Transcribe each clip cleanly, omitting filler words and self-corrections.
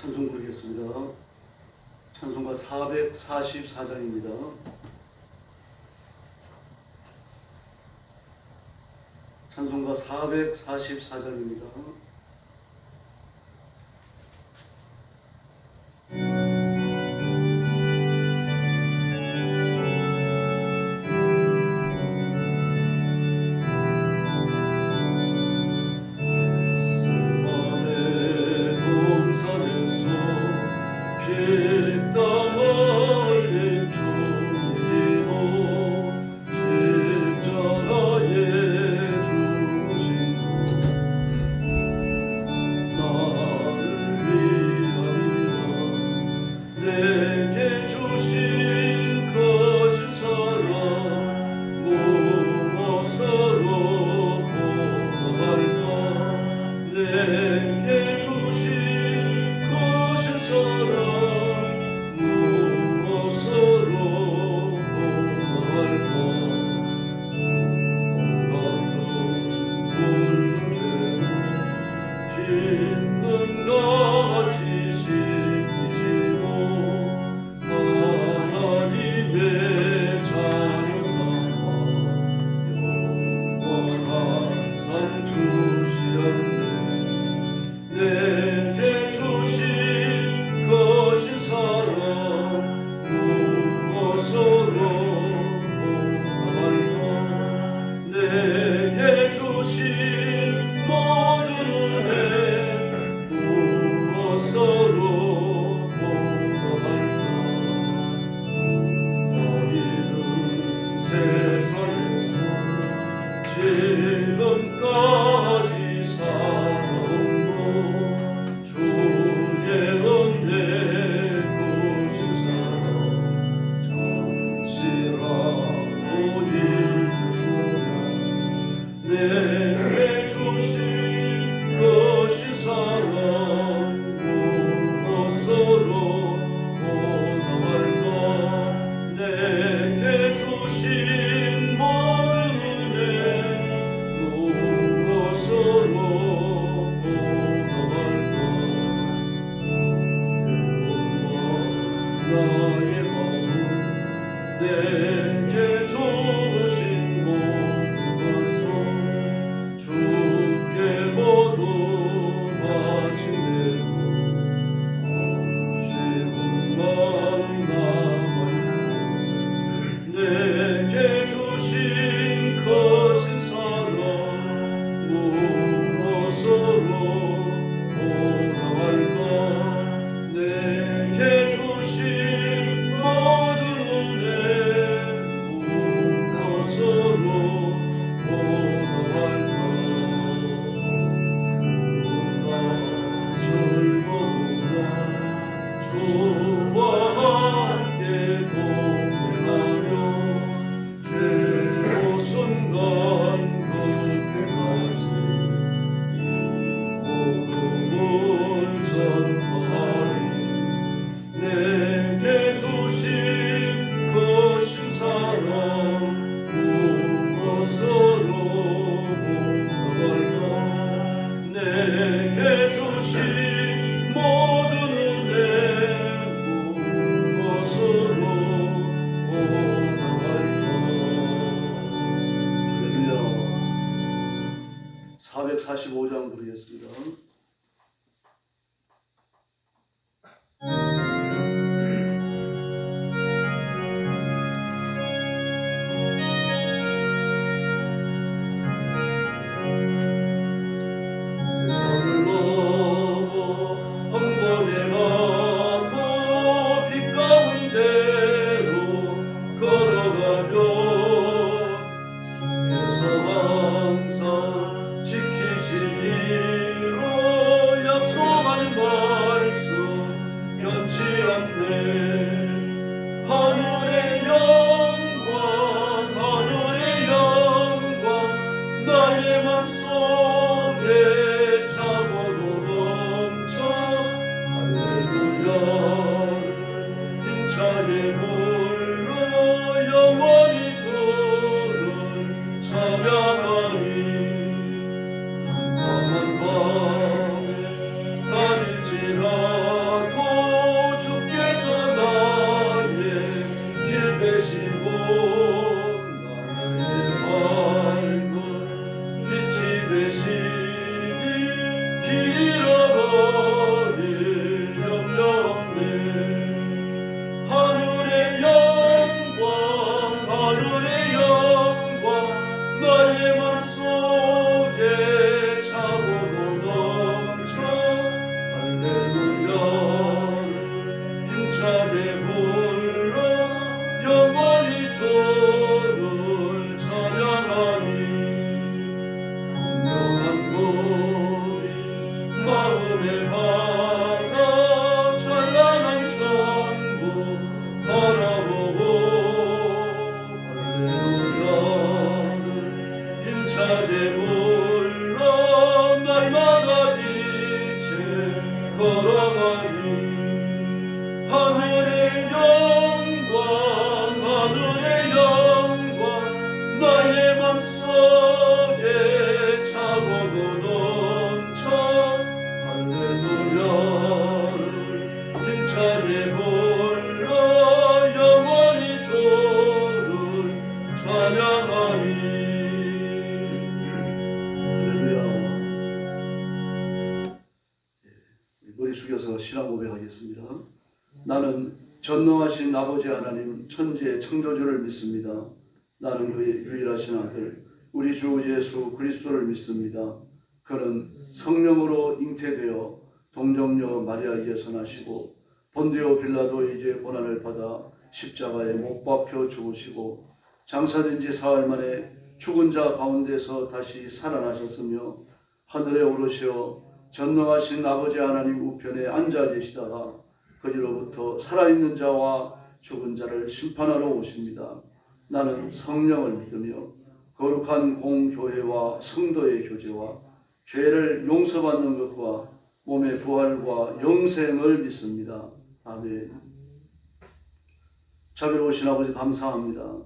찬송 부르겠습니다. 찬송가 444장입니다. 찬송가 444장입니다. 하늘의 영광 하늘의 영광 나의 맘속에 차고도 넘쳐 할렐루야를 힘차게 불러 영원히 주를 찬양하리. 머리 숙여서 신앙 고백하겠습니다. 나는 전능하신 아버지 하나님 천지의 창조주를 믿습니다. 나는 그의 유일하신 아들 우리 주 예수 그리스도를 믿습니다. 그는 성령으로 잉태되어 동정녀 마리아에게서 나시고 본디오 빌라도에게 고난을 받아 십자가에 못 박혀 죽으시고 장사된 지 사흘 만에 죽은 자 가운데서 다시 살아나셨으며 하늘에 오르시어 전능하신 아버지 하나님 우편에 앉아 계시다가 거기로부터 살아있는 자와 죽은 자를 심판하러 오십니다. 나는 성령을 믿으며 거룩한 공교회와 성도의 교제와 죄를 용서받는 것과 몸의 부활과 영생을 믿습니다. 아멘. 자비로우신 아버지 감사합니다.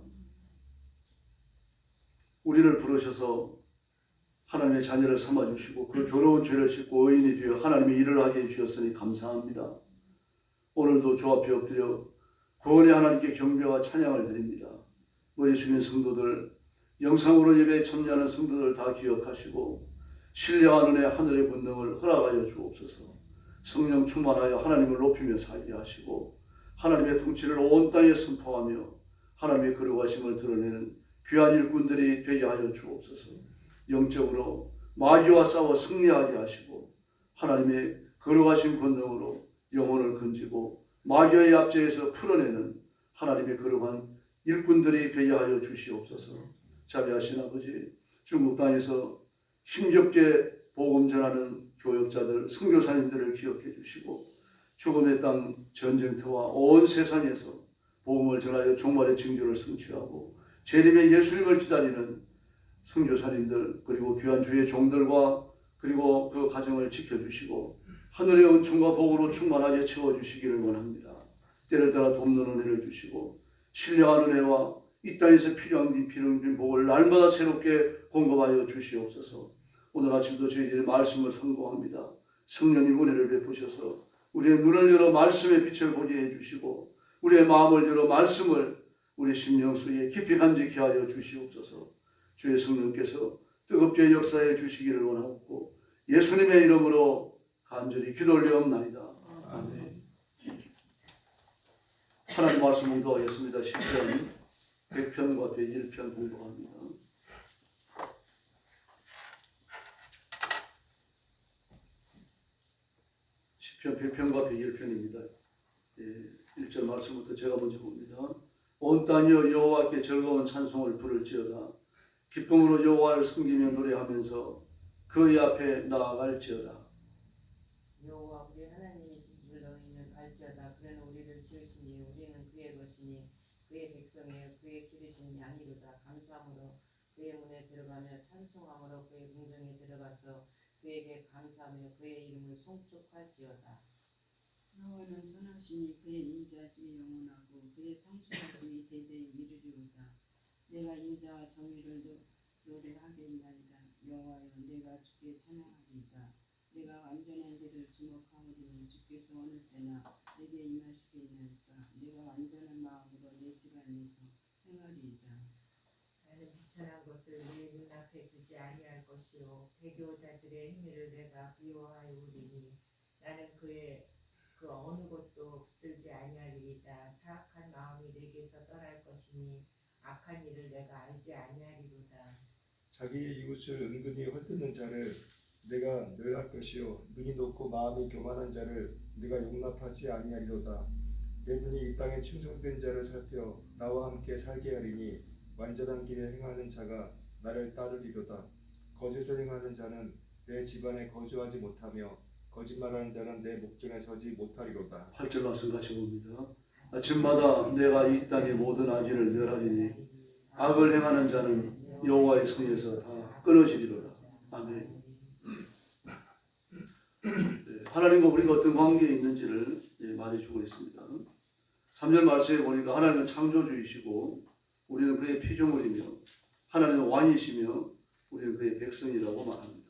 우리를 부르셔서 하나님의 자녀를 삼아주시고 그 더러운 죄를 씻고 의인이 되어 하나님의 일을 하게 해주셨으니 감사합니다. 오늘도 주 앞에 엎드려 구원의 하나님께 경배와 찬양을 드립니다. 머리 숙인 성도들, 영상으로 예배에 참여하는 성도들 다 기억하시고 신령한 은혜 하늘의 권능을 허락하여 주옵소서. 성령 충만하여 하나님을 높이며 살게 하시고 하나님의 통치를 온 땅에 선포하며 하나님의 거룩하심을 드러내는 귀한 일꾼들이 되게 하여 주옵소서. 영적으로 마귀와 싸워 승리하게 하시고 하나님의 거룩하신 권능으로 영혼을 건지고 마귀의 압제에서 풀어내는 하나님의 거룩한 일꾼들이 되게 하여 주시옵소서. 자비하신 아버지, 중국 땅에서 힘겹게 복음 전하는 교역자들, 선교사님들을 기억해 주시고 죽음의 땅 전쟁터와 온 세상에서 복음을 전하여 종말의 징조를 성취하고 재림의 예수님을 기다리는 선교사님들 그리고 귀한 주의 종들과 그리고 그 가정을 지켜주시고 하늘의 은총과 복으로 충만하게 채워주시기를 원합니다. 때를 따라 돕는 은혜를 주시고 신령한 은혜와 이 땅에서 필요한 복을 날마다 새롭게 공급하여 주시옵소서. 오늘 아침도 저희들의 말씀을 선고합니다. 성령님 은혜를 베푸셔서 우리의 눈을 열어 말씀의 빛을 보게 해주시고 우리의 마음을 열어 말씀을 우리 심령수에 깊이 간직케 하여 주시옵소서. 주의 성령께서 뜨겁게 역사해 주시기를 원하옵고 예수님의 이름으로 간절히 기도 올리옵나이다. 아멘. 하나님 말씀 공부하겠습니다. 10편 100편과 101편 공부합니다. 시편 100편과 101편입니다. 1절 말씀부터 제가 먼저 봅니다. 온 땅이여 여호와께 즐거운 찬송을 부를지어다. 기쁨으로 여호와를 섬기며 노래하면서 그의 앞에 나아갈지어다. 여호와 우리 하나님이신 줄 너희는 알지어다. 그는 우리를 지으시니 우리는 그의 것이니 그의 백성이요 그의 기르신 양이로다. 감사함으로 그의 문에 들어가며 찬송함으로 그의 궁정에 들어가서 그에게 감사하며 그의 이름을 송축할지어다. 여호와는 선하시니 그의 인자심이 영원하고 그의 성실하심이 대대히 이르리로다. 내가 인자와 정의를 노래하겠나이다. 여호와여 내가 주께 찬양하리이다. 내가 완전한 길을 주목하오리니 주께서 어느 때나 내게 임하시겠나이까. 내가 완전한 마음으로 내 집안에서 행하리이다. 나는 비천한 것을 내 눈앞에 두지 아니할 것이요 배교자들의 행위를 내가 미워하오리니 나는 그 어느 곳도 붙들지 아니하리이다. 사악한 마음이 내게서 떠날 것이니 악한 일을 내가 알지 아니하리로다. 자기의 이웃을 은근히 헐뜯는 자를 내가 멸할 것이요 눈이 높고 마음이 교만한 자를 내가 용납하지 아니하리로다. 내 눈이 이 땅에 충성된 자를 살펴 나와 함께 살게 하리니 완전한 길에 행하는 자가 나를 따르리로다. 거짓을 행하는 자는 내 집안에 거주하지 못하며 거짓말하는 자는 내 목전에 서지 못하리로다. 8절 말씀 같이 봅니다. 아침마다 내가 이 땅의 모든 악인을 멸하리니 악을 행하는 자는 여호와의 성에서 다 끊어지리로다. 아멘. 하나님과 우리가 어떤 관계에 있는지 가르쳐주고 있습니다. 3절 말씀에 보니까 하나님은 창조주이시고 우리는 그의 피조물이며 하나님은 왕이시며 우리는 그의 백성이라고 말합니다.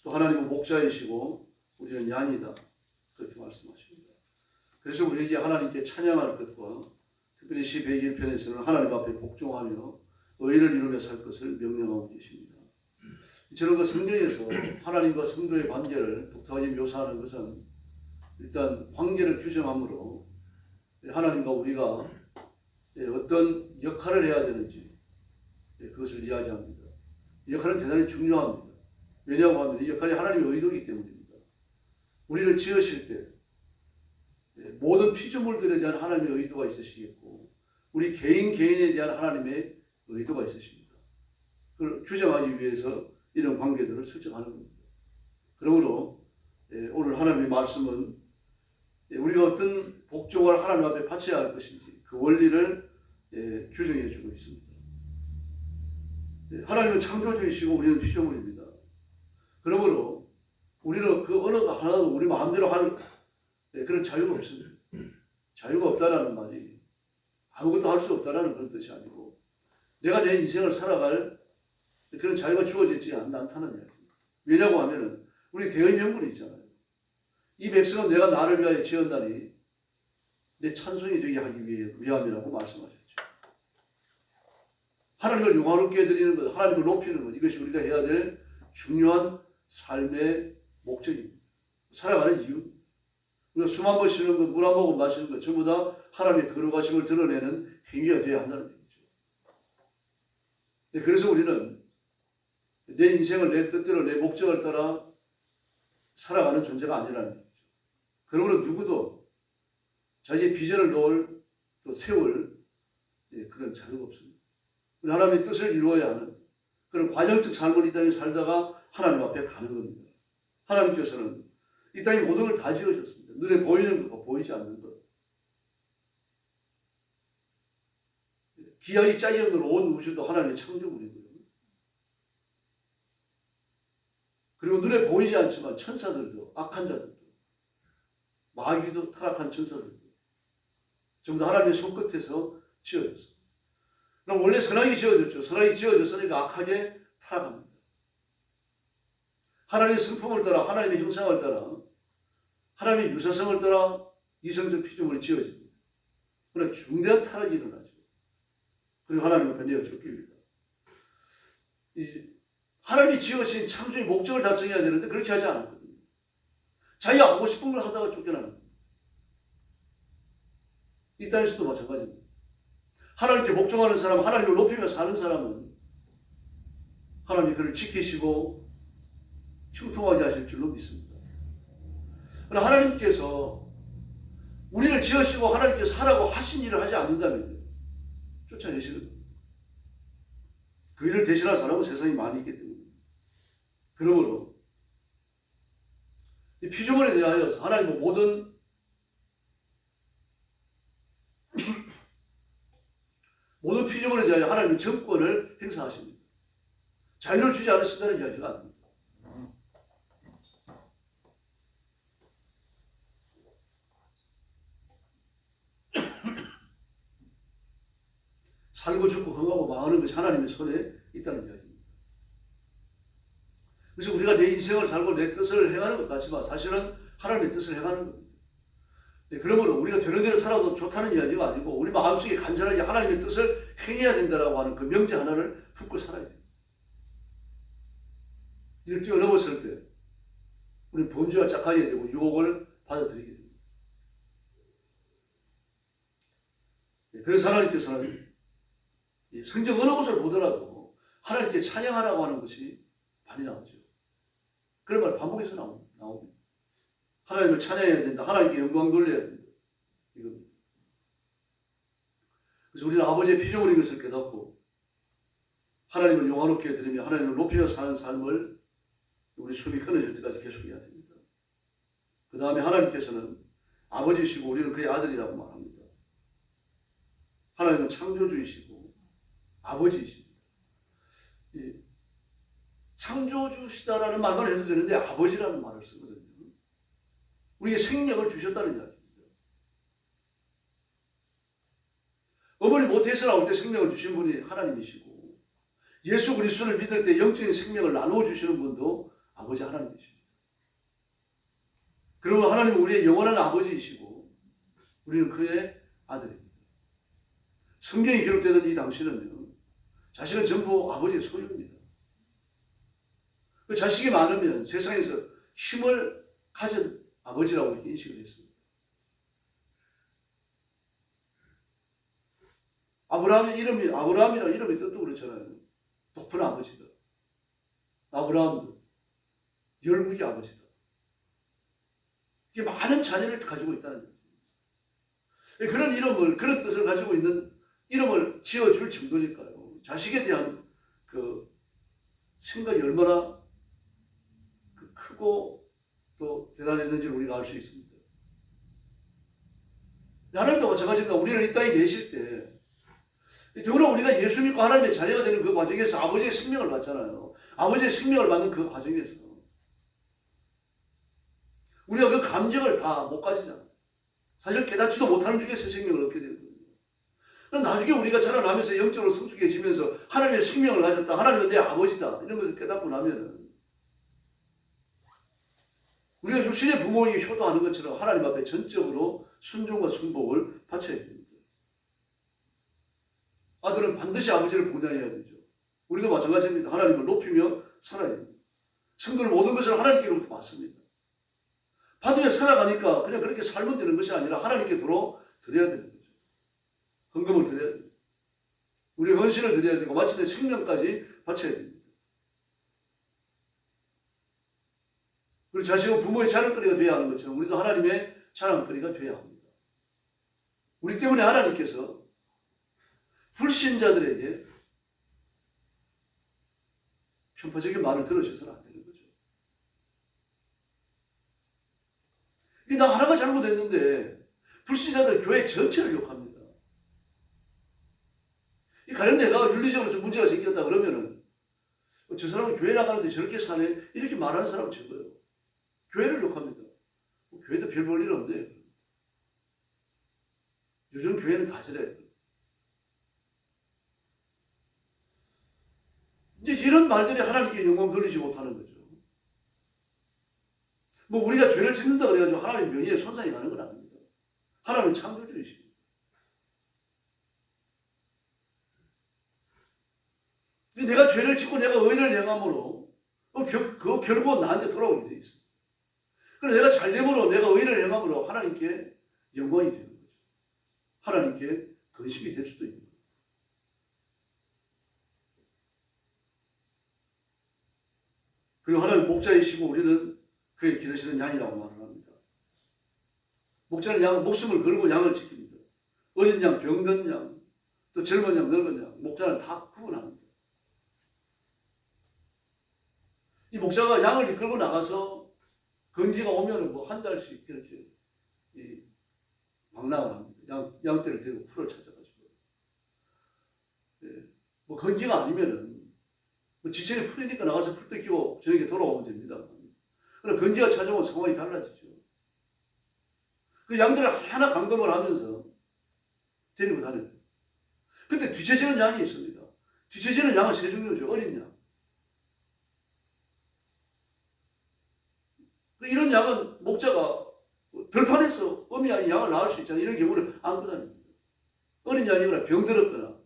또 하나님은 목자이시고 우리는 양이다. 그렇게 말씀하십니다. 그래서 우리에게 하나님께 찬양할 것과 특별히 시 101편에서는 하나님 앞에 복종하며 의를 이루며 살 것을 명령하고 계십니다. 저는 그 성경에서 하나님과 성도의 관계를 독특하게 묘사하는 것은 일단 관계를 규정함으로 하나님과 우리가 어떤 역할을 해야 되는지 그것을 이야기합니다. 이 역할은 대단히 중요합니다. 왜냐하고 하면 이 역할이 하나님의 의도이기 때문입니다. 우리를 지으실 때 모든 피조물들에 대한 하나님의 의도가 있으시겠고 우리 개인에 대한 하나님의 의도가 있으십니다. 그걸 규정하기 위해서 이런 관계들을 설정하는 겁니다. 그러므로 오늘 하나님의 말씀은 우리가 어떤 복종을 하나님 앞에 바쳐야 할 것인지 그 원리를 규정해 주고 있습니다. 하나님은 창조주이시고 우리는 피조물입니다. 그러므로 우리는 그 언어가 하나도 우리 마음대로 하는 그런 자유가 없습니다. 자유가 없다라는 말이 아무것도 할 수 없다라는 그런 뜻이 아니고 내가 내 인생을 살아갈 그런 자유가 주어지지 않다는 이야기입니다. 왜냐고 하면은 우리 대의 명분이 있잖아요. 이 백성은 내가 나를 위하여 지었나니 내 찬송이 되게 하기 위함이라고 말씀하셨죠. 하나님을 영화롭게 드리는 것, 하나님을 높이는 것, 이것이 우리가 해야 될 중요한 삶의 목적입니다. 살아가는 이유. 우리가 숨 한 번 쉬는 것, 물 한 모금 마시는 것, 전부 다 하나님의 거룩하심을 드러내는 행위가 되어야 한다는 얘기죠. 그래서 우리는 내 인생을 내 뜻대로 내 목적을 따라 살아가는 존재가 아니라는 얘기죠. 그러므로 누구도 자기의 비전을 놓을 또 세울 그런 자유가 없습니다. 하나님의 뜻을 이루어야 하는 그런 과정적 삶을 이 땅에 살다가 하나님 앞에 가는 겁니다. 하나님께서는 이 땅에 모든 걸 다 지으셨습니다. 눈에 보이는 것과 보이지 않는 것. 기하기 짝이 없는 온 우주도 하나님의 창조물이고요. 그리고 눈에 보이지 않지만 천사들도 악한 자들도 마귀도 타락한 천사들도 전부 다 하나님의 손끝에서 지어졌습니다. 그럼 원래 선악이 지어졌죠. 선악이 지어졌으니까 악하게 타락합니다. 하나님의 성품을 따라 하나님의 형상을 따라 하나님의 유사성을 따라 이성적 피조물이 지어집니다. 그러나 중대한 타락이 일어나죠. 그리고 하나님 앞에 내어 쫓깁니다. 하나님이 지으신 창조의 목적을 달성해야 되는데 그렇게 하지 않았거든요. 자기가 하고 싶은 걸 하다가 쫓겨나는 겁니다. 이 땅에서도 마찬가지입니다. 하나님께 복종하는 사람, 하나님을 높이며 사는 사람은 하나님이 그를 지키시고 형통하게 하실 줄로 믿습니다. 그러나 하나님께서 우리를 지으시고 하나님께서 하라고 하신 일을 하지 않는다면 쫓아내시는 겁니다. 그 일을 대신할 사람은 세상에 많이 있기 때문에. 그러므로 이 피조물에 대하여서 하나님은 모든 피조물에 대하여 하나님은 정권을 행사하십니다. 자유를 주지 않으신다는 이야기가 아닙니다. 살고 죽고 흥하고 망하는 것이 하나님의 손에 있다는 이야기입니다. 그래서 우리가 내 인생을 살고 내 뜻을 행하는 것 같지만 사실은 하나님의 뜻을 행하는 겁니다. 그러므로 우리가 되는 대로 살아도 좋다는 이야기가 아니고 우리 마음속에 간절하게 하나님의 뜻을 행해야 된다라고 하는 그 명제 하나를 품고 살아야 돼요. 이를 뛰어넘었을 때 우리는 범죄와 짝하게 되고 유혹을 받아들이게 됩니다. 그래서 하나님께서는 성경 어느 곳을 보더라도 하나님께 찬양하라고 하는 것이 많이 나오죠. 그런 말 반복해서 나옵니다. 하나님을 찬양해야 된다. 하나님께 영광 돌려야 된다. 이겁니다. 그래서 우리는 아버지의 피조물인 것을 깨닫고 하나님을 영화롭게 드리며 하나님을 높이며 사는 삶을 우리 숨이 끊어질 때까지 계속해야 됩니다. 그 다음에 하나님께서는 아버지이시고 우리는 그의 아들이라고 말합니다. 하나님은 창조주이시고 아버지이십니다. 창조주시다라는 말만 해도 되는데 아버지라는 말을 쓰거든요. 우리에게 생명을 주셨다는 이야기입니다. 모태에서 나올 때 생명을 주신 분이 하나님이시고 예수 그리스도를 믿을 때 영적인 생명을 나누어 주시는 분도 아버지 하나님이십니다. 그러면 하나님은 우리의 영원한 아버지이시고 우리는 그의 아들입니다. 성경이 기록되던 이 당시는요, 자식은 전부 아버지의 소유입니다. 그 자식이 많으면 세상에서 힘을 가진 아버지라고 이렇게 인식을 했습니다. 아브라함이라는 이름이 뜻도 그렇잖아요. 높은 아버지다. 아브라함도 열국의 아버지다. 이게 많은 자녀를 가지고 있다는 거죠. 그런 이름을, 그런 뜻을 가지고 있는 이름을 지어줄 정도니까요. 자식에 대한 그 생각이 얼마나 크고 또 대단했는지를 우리가 알 수 있습니다. 하나님도 마찬가지입니다. 우리를 이 땅에 내실 때, 더구나 우리가 예수 믿고 하나님의 자녀가 되는 그 과정에서 아버지의 생명을 받잖아요. 아버지의 생명을 받는 그 과정에서 우리가 그 감정을 다 못 가지잖아요. 사실 깨닫지도 못하는 중에서 생명을 얻게 되는 거예요. 그럼 나중에 우리가 자라나면서 영적으로 성숙해지면서 하나님의 생명을 가졌다. 하나님은 내 아버지다. 이런 것을 깨닫고 나면은 우리가 육신의 부모에게 효도하는 것처럼 하나님 앞에 전적으로 순종과 순복을 바쳐야 됩니다. 아들은 반드시 아버지를 봉양해야 되죠. 우리도 마찬가지입니다. 하나님을 높이며 살아야 됩니다. 성도는 모든 것을 하나님께로부터 받습니다. 받으며 살아가니까 그냥 그렇게 살면 되는 것이 아니라 하나님께 도로 드려야 되는 거죠. 헌금을 드려야 됩니다. 우리 헌신을 드려야 되고 마침내 생명까지 바쳐야 됩니다. 그리고 자식은 부모의 자랑거리가 되어야 하는 것처럼 우리도 하나님의 자랑거리가 되어야 합니다. 우리 때문에 하나님께서 불신자들에게 편파적인 말을 들으셔서는 안 되는 거죠. 나 하나가 잘못했는데 불신자들 교회 전체를 욕합니다. 가령 내가 윤리적으로 좀 문제가 생겼다 그러면은 저 사람은 교회 나가는데 저렇게 사네 이렇게 말하는 사람은 적어요. 교회를 욕합니다. 교회도 별 볼 일 없는데 요즘 교회는 다 저래. 이제 이런 말들이 하나님께 영광 돌리지 못하는 거죠. 뭐 우리가 죄를 짓는다 그래가지고 하나님 명예에 손상이 가는 건 아닙니다. 하나님은 창조주이십니다. 내가 죄를 짓고 내가 의를 행함으로 그 결국은 나한테 돌아오게 되어 있습니다. 그래서 내가 잘됨으로 내가 의를 행함으로 하나님께 영광이 되는 거죠. 하나님께 근심이 될 수도 있는 거죠. 그리고 하나님 목자이시고 우리는 그의 기르시는 양이라고 말을 합니다. 목자는 목숨을 걸고 양을 지킵니다. 어린 양, 병든 양, 또 젊은 양, 늙은 양, 목자는 다 구분합니다. 이 목자가 양을 이끌고 나가서 건기가 오면 뭐 한 달씩 이렇게 방랑을 합니다. 양떼를 데리고 풀을 찾아가지고. 뭐 건기가 아니면은 뭐 지천이 풀이니까 나가서 풀 뜯기고 저녁에 돌아오면 됩니다. 그럼 건기가 찾아오면 상황이 달라지죠. 그 양들을 하나 감금을 하면서 데리고 다녀요. 근데 뒤처지는 양이 있습니다. 뒤처지는 양은 세 종류죠. 어린 양. 이런 양은 목자가 들판에서 어미양이 양을 낳을 수 있잖아요. 이런 경우를 안고 다닙니다. 어린 양이거나 병들었거나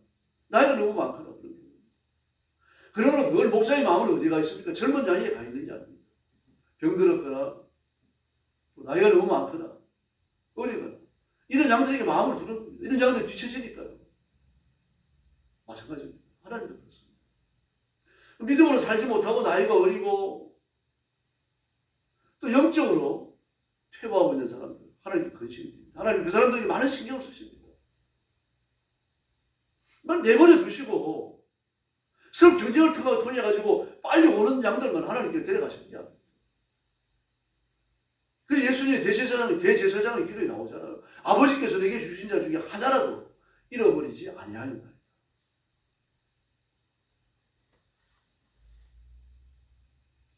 나이가 너무 많거나 그런 경우. 그러면 그걸 목사의 마음은 어디가 있습니까? 젊은 양에 가 있는지 아닙니까? 병들었거나 나이가 너무 많거나 어리거나 이런 양들에게 마음을 두는 겁니다. 이런 양들이 뒤처지니까요. 마찬가지입니다. 하나님도 그렇습니다. 믿음으로 살지 못하고 나이가 어리고 또 영적으로 퇴보하고 있는 사람들 하나님께 근심이 됩니다. 하나님 그 사람들에게 많은 신경을 쓰십니다. 내버려 두시고 서로 경쟁을 통해 가지고 빨리 오는 양들만 하나님께 데려가시는 게 아닙니다. 그래서 예수님의 대제사장의 기도에 나오잖아요. 아버지께서 내게 주신 자 중에 하나라도 잃어버리지 아니하였나이다.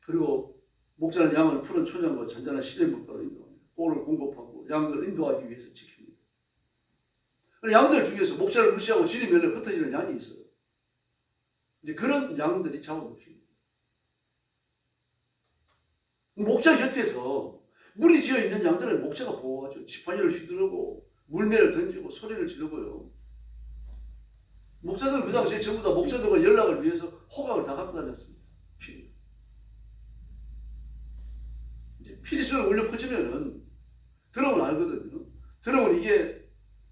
그리고 목자는 양을 푸른 초장과 잔잔한 시냇물가로 인도합니다. 꼴을 공급하고 양들을 인도하기 위해서 지킵니다. 양들 중에서 목자를 무시하고 진리 면에 흩어지는 양이 있어요. 이제 그런 양들이 잡아먹힙니다. 목자 곁에서 물이 지어 있는 양들은 목자가 보호하죠. 지팡이를 휘두르고 물매를 던지고 소리를 지르고요. 목자들은 그 당시에 전부 다 목자들과 연락을 위해서 호각을 다 갖고 다녔습니다. 피리. 이제 피리소리가 울려 퍼지면은 드럼은 알거든요. 드럼은 이게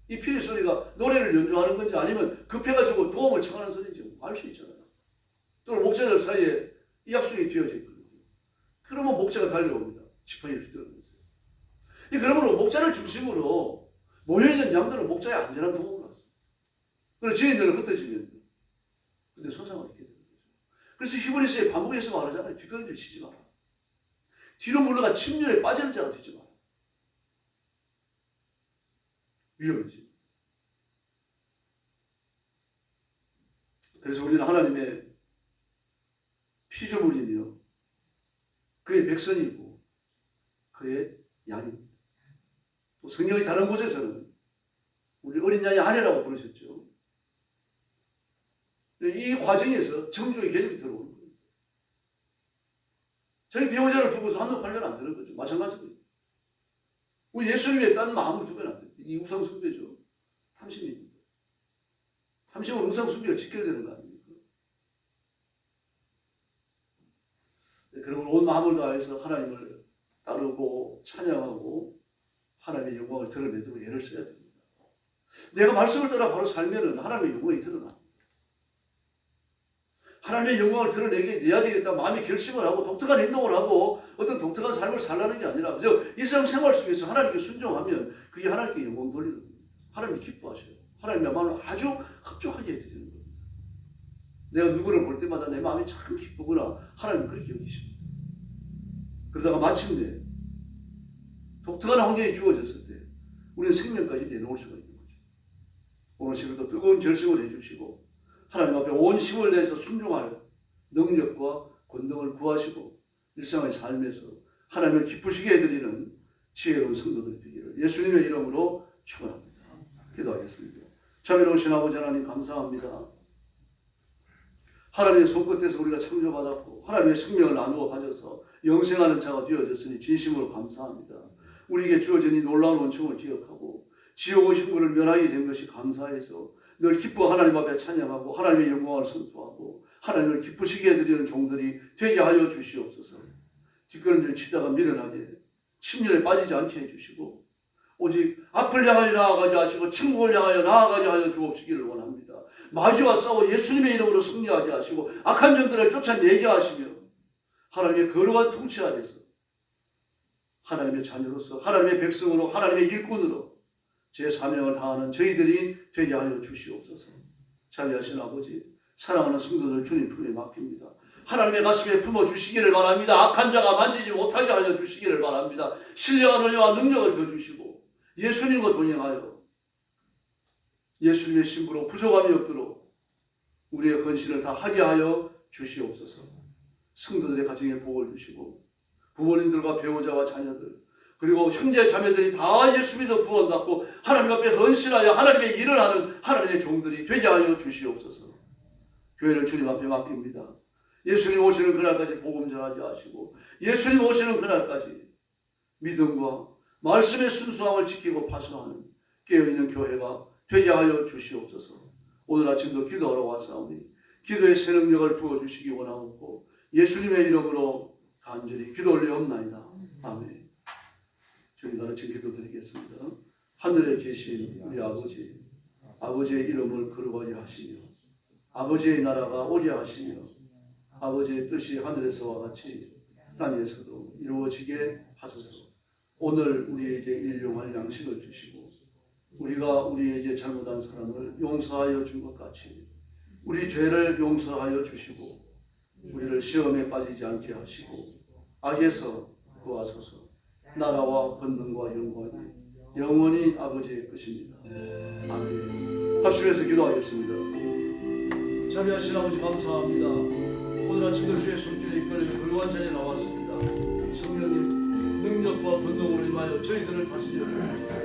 이 피리 소리가 노래를 연주하는 건지 아니면 급해가지고 도움을 청하는 소리인지 알 수 있잖아요. 또는 목자들 사이에 이 약속이 비어져 있거든요. 그러면 목자가 달려옵니다. 지팡이를 휘두르면서. 그러므로 목자를 중심으로 모여있는 양들은 목자의 안전한 도움을 받습니다. 그래서 지인들은 흩어지면 그때 손상을 입게 되는 거죠. 그래서 히브리서에 반복해서 말하잖아요. 뒷걸음질 치지 마라. 뒤로 물러가 침륜에 빠지는 자가 되지 마라. 위험이지. 그래서 우리는 하나님의 피조물이며 그의 백성이고 그의 양입니다. 또 성경의 다른 곳에서는 우리 어린 양의 아내라고 부르셨죠. 이 과정에서 정조의 개념이 들어오는 거예요. 저희 배우자를 두고서 한눈 팔면 안 되는 거죠. 마찬가지입니다. 우리 예수님에 딴 마음을 두면 안 돼요. 이 우상숭배죠. 탐심입니다. 탐심은 우상숭배가 직결되는 거 아닙니까? 그리고 온 마음을 다해서 하나님을 따르고 찬양하고 하나님의 영광을 드러내도록 애를 써야 됩니다. 내가 말씀을 따라 바로 살면은 하나님의 영광이 드러납니다. 하나님의 영광을 드러내게 내야 되겠다 마음의 결심을 하고 독특한 행동을 하고 어떤 독특한 삶을 살라는 게 아니라 그저 일상 생활 속에서 하나님께 순종하면 그게 하나님께 영광 돌리는 겁니다. 하나님이 기뻐하셔요. 하나님의 마음을 아주 흡족하게 해드리는 겁니다. 내가 누구를 볼 때마다 내 마음이 참 기쁘구나. 하나님은 그렇게 여기십니다. 그러다가 마침내 독특한 환경이 주어졌을 때 우리는 생명까지 내놓을 수가 있는 거죠. 오늘 시간도 뜨거운 결심을 해주시고 하나님 앞에 온 힘을 내서 순종할 능력과 권능을 구하시고 일상의 삶에서 하나님을 기쁘시게 해드리는 지혜로운 성도들이 되기를 예수님의 이름으로 축원합니다. 기도하겠습니다. 자비로우신 아버지 하나님 감사합니다. 하나님의 손끝에서 우리가 창조받았고 하나님의 생명을 나누어 가져서 영생하는 자가 되어졌으니 진심으로 감사합니다. 우리에게 주어진 이 놀라운 원총을 기억하고 지옥의 형벌을 면하게 된 것이 감사해서 늘 기뻐 하나님 앞에 찬양하고 하나님의 영광을 선포하고 하나님을 기쁘시게 해드리는 종들이 되게 하여 주시옵소서. 뒷걸음질 치다가 미련하게 침륜에 빠지지 않게 해주시고 오직 앞을 향하여 나아가게 하시고 천국을 향하여 나아가게 하여 주옵시기를 원합니다. 마귀와 싸워 예수님의 이름으로 승리하게 하시고 악한 영들을 쫓아내게 하시며 하나님의 거룩한 통치 아래서 하나님의 자녀로서 하나님의 백성으로 하나님의 일꾼으로 제 사명을 다하는 저희들이 되게 하여 주시옵소서. 자비하신 아버지 사랑하는 성도들 주님 품에 맡깁니다. 하나님의 가슴에 품어주시기를 바랍니다. 악한 자가 만지지 못하게 하여 주시기를 바랍니다. 신령한 은혜와 능력을 더 주시고 예수님과 동행하여 예수님의 신부로 부족함이 없도록 우리의 헌신을 다 하게 하여 주시옵소서. 성도들의 가정에 복을 주시고 부모님들과 배우자와 자녀들 그리고 형제 자매들이 다 예수 믿어 구원받고 하나님 앞에 헌신하여 하나님의 일을 하는 하나님의 종들이 되게 하여 주시옵소서. 교회를 주님 앞에 맡깁니다. 예수님 오시는 그날까지 복음 전하게 하시고 예수님 오시는 그날까지 믿음과 말씀의 순수함을 지키고 파수하는 깨어있는 교회가 되게 하여 주시옵소서. 오늘 아침도 기도하러 왔사오니 기도의 새 능력을 부어주시기 원하옵고 예수님의 이름으로 간절히 기도 올리옵나이다. 아멘. 주님 가르친 기도 드리겠습니다. 하늘에 계신 우리 아버지, 아버지의 이름을 거룩하게 하시며 아버지의 나라가 오게 하시며 아버지의 뜻이 하늘에서와 같이 땅에서도 이루어지게 하소서. 오늘 우리에게 일용할 양식을 주시고 우리가 우리에게 잘못한 사람을 용서하여 준 것 같이 우리 죄를 용서하여 주시고 우리를 시험에 빠지지 않게 하시고 악에서 구하소서. 나라와 권능과 영광이 영원히 아버지의 것입니다. 아멘. 합심해서 기도하겠습니다. 자비하신 아버지 감사합니다. 오늘 아침도 주의 손길에 이끌어져 거룩한 자리에 나왔습니다. 성령님 능력과 권능으로 임하여 저희들을 다스려 주옵소서.